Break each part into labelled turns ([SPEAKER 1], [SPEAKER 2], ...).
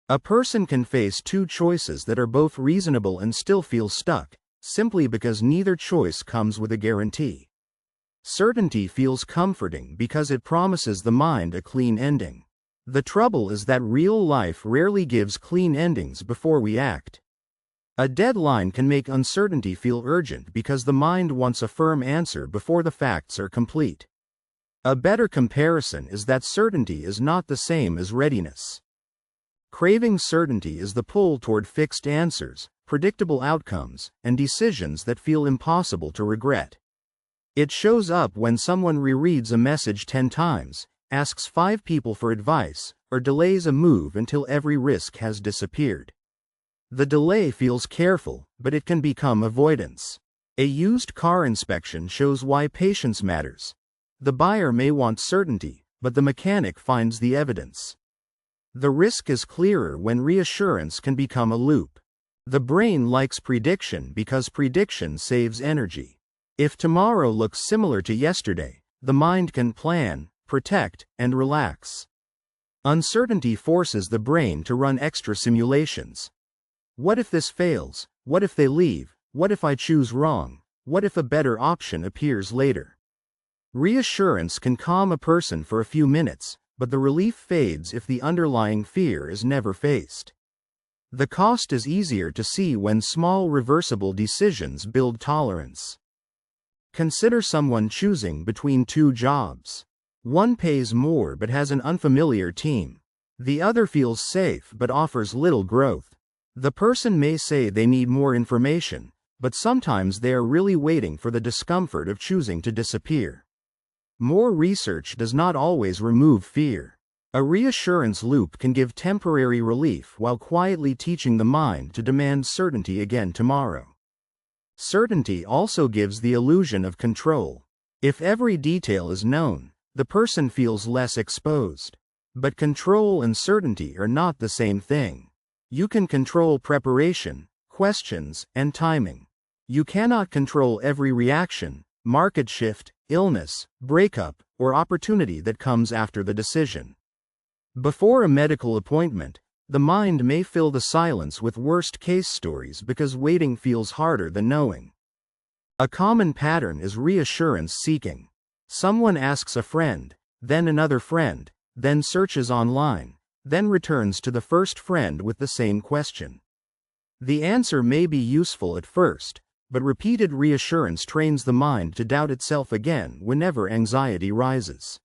[SPEAKER 1] A person can face two choices that are both reasonable and still feel stuck, simply because neither choice comes with a guarantee. Certainty feels comforting because it promises the mind a clean ending. The trouble is that real life rarely gives clean endings before we act. A deadline can make uncertainty feel urgent because the mind wants a firm answer before the facts are complete. A better comparison is that certainty is not the same as readiness. Craving certainty is the pull toward fixed answers, predictable outcomes, and decisions that feel impossible to regret. It shows up when someone rereads a message 10 times, asks 5 people for advice, or delays a move until every risk has disappeared. The delay feels careful, but it can become avoidance. A used car inspection shows why patience matters. The buyer may want certainty, but the mechanic finds the evidence. The risk is clearer when reassurance can become a loop. The brain likes prediction because prediction saves energy. If tomorrow looks similar to yesterday, the mind can plan, protect, and relax. Uncertainty forces the brain to run extra simulations. What if this fails? What if they leave? What if I choose wrong? What if a better option appears later? Reassurance can calm a person for a few minutes, but the relief fades if the underlying fear is never faced. The cost is easier to see when small reversible decisions build tolerance. Consider someone choosing between 2 jobs. One pays more but has an unfamiliar team. The other feels safe but offers little growth. The person may say they need more information, but sometimes they are really waiting for the discomfort of choosing to disappear. More research does not always remove fear. A reassurance loop can give temporary relief while quietly teaching the mind to demand certainty again tomorrow. Certainty also gives the illusion of control. If every detail is known, the person feels less exposed. But control and certainty are not the same thing. You can control preparation, questions, and timing. You cannot control every reaction, market shift, illness, breakup, or opportunity that comes after the decision. Before a medical appointment, the mind may fill the silence with worst-case stories because waiting feels harder than knowing. A common pattern is reassurance seeking. Someone asks a friend, then another friend, then searches online, then returns to the first friend with the same question. The answer may be useful at first, but repeated reassurance trains the mind to doubt itself again whenever anxiety rises.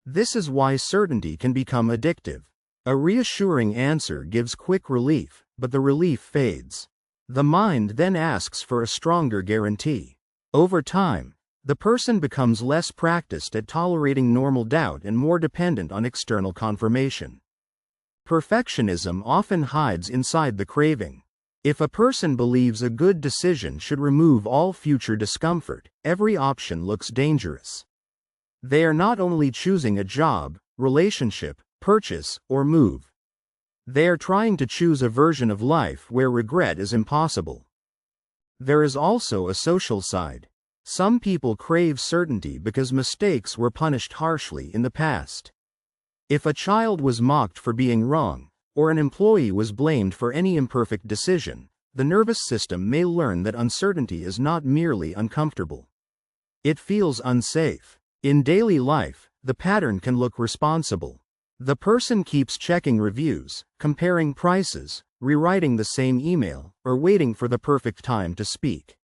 [SPEAKER 1] This is why certainty can become addictive. A reassuring answer gives quick relief, but the relief fades. The mind then asks for a stronger guarantee. Over time, the person becomes less practiced at tolerating normal doubt and more dependent on external confirmation. Perfectionism often hides inside the craving. If a person believes a good decision should remove all future discomfort, every option looks dangerous. They are not only choosing a job, relationship, purchase, or move. They are trying to choose a version of life where regret is impossible. There is also a social side. Some people crave certainty because mistakes were punished harshly in the past. If a child was mocked for being wrong, or an employee was blamed for any imperfect decision, the nervous system may learn that uncertainty is not merely uncomfortable. It feels unsafe. In daily life, the pattern can look responsible. The person keeps checking reviews, comparing prices, rewriting the same email, or waiting for the perfect time to speak.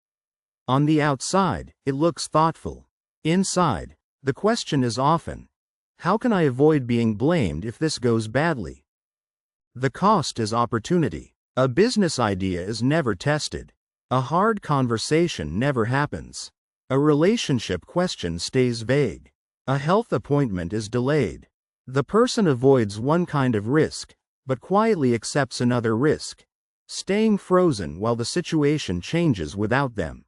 [SPEAKER 1] On the outside, it looks thoughtful. Inside, the question is often, how can I avoid being blamed if this goes badly? The cost is opportunity. A business idea is never tested. A hard conversation never happens. A relationship question stays vague. A health appointment is delayed. The person avoids one kind of risk, but quietly accepts another risk, staying frozen while the situation changes without them.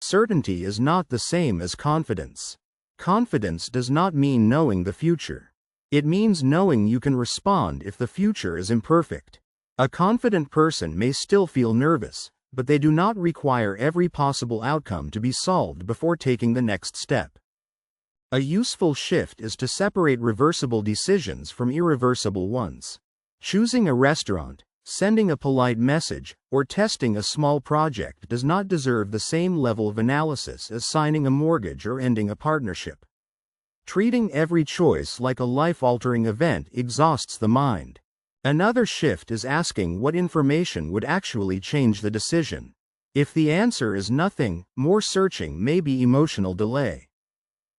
[SPEAKER 1] Certainty is not the same as confidence. Confidence does not mean knowing the future. It means knowing you can respond if the future is imperfect. A confident person may still feel nervous, but they do not require every possible outcome to be solved before taking the next step. A useful shift is to separate reversible decisions from irreversible ones. Choosing a restaurant, sending a polite message, or testing a small project does not deserve the same level of analysis as signing a mortgage or ending a partnership. Treating every choice like a life-altering event exhausts the mind. Another shift is asking what information would actually change the decision. If the answer is nothing, more searching may be emotional delay.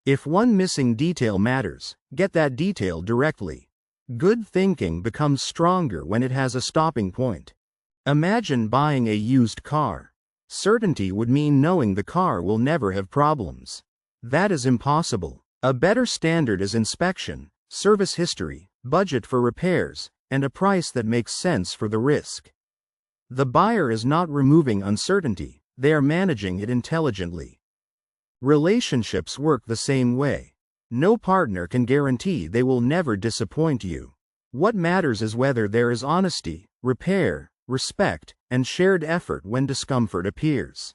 [SPEAKER 1] If one missing detail matters, get that detail directly. Good thinking becomes stronger when it has a stopping point. Imagine buying a used car. Certainty would mean knowing the car will never have problems. That is impossible. A better standard is inspection, service history, budget for repairs, and a price that makes sense for the risk. The buyer is not removing uncertainty, they are managing it intelligently. Relationships work the same way. No partner can guarantee they will never disappoint you. What matters is whether there is honesty, repair, respect, and shared effort when discomfort appears.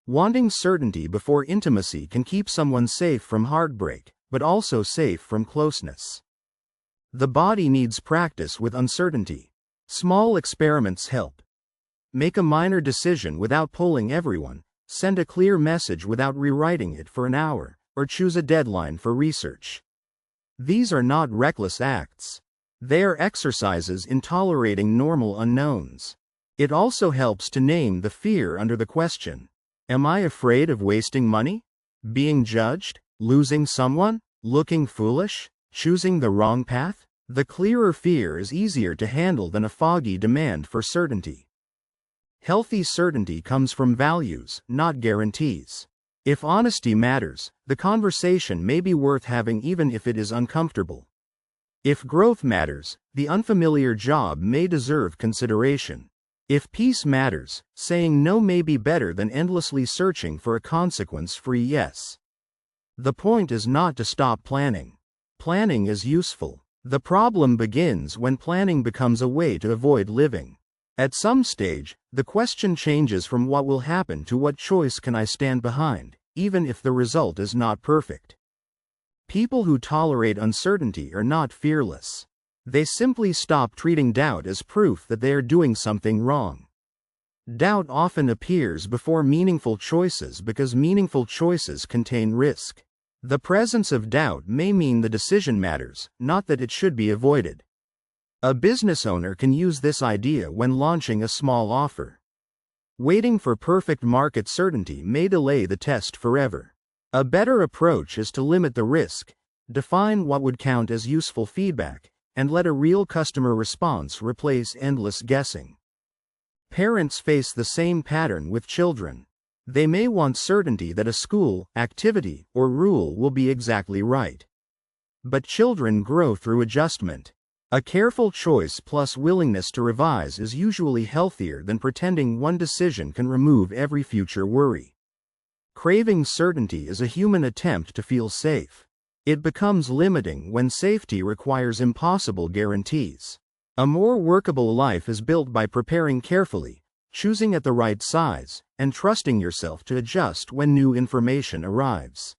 [SPEAKER 1] Wanting certainty before intimacy can keep someone safe from heartbreak, but also safe from closeness. The body needs practice with uncertainty. Small experiments help. Make a minor decision without polling everyone, send a clear message without rewriting it for an hour, or choose a deadline for research. These are not reckless acts. They are exercises in tolerating normal unknowns. It also helps to name the fear under the question. Am I afraid of wasting money? Being judged? Losing someone? Looking foolish? Choosing the wrong path? The clearer fear is easier to handle than a foggy demand for certainty. Healthy certainty comes from values, not guarantees. If honesty matters, the conversation may be worth having even if it is uncomfortable. If growth matters, the unfamiliar job may deserve consideration. If peace matters, saying no may be better than endlessly searching for a consequence-free yes. The point is not to stop planning. Planning is useful. The problem begins when planning becomes a way to avoid living. At some stage, the question changes from what will happen to what choice can I stand behind, even if the result is not perfect. People who tolerate uncertainty are not fearless. They simply stop treating doubt as proof that they are doing something wrong. Doubt often appears before meaningful choices because meaningful choices contain risk. The presence of doubt may mean the decision matters, not that it should be avoided. A business owner can use this idea when launching a small offer. Waiting for perfect market certainty may delay the test forever. A better approach is to limit the risk, define what would count as useful feedback, and let a real customer response replace endless guessing. Parents face the same pattern with children. They may want certainty that a school, activity, or rule will be exactly right. But children grow through adjustment. A careful choice plus willingness to revise is usually healthier than pretending one decision can remove every future worry. Craving certainty is a human attempt to feel safe. It becomes limiting when safety requires impossible guarantees. A more workable life is built by preparing carefully, choosing at the right size, and trusting yourself to adjust when new information arrives.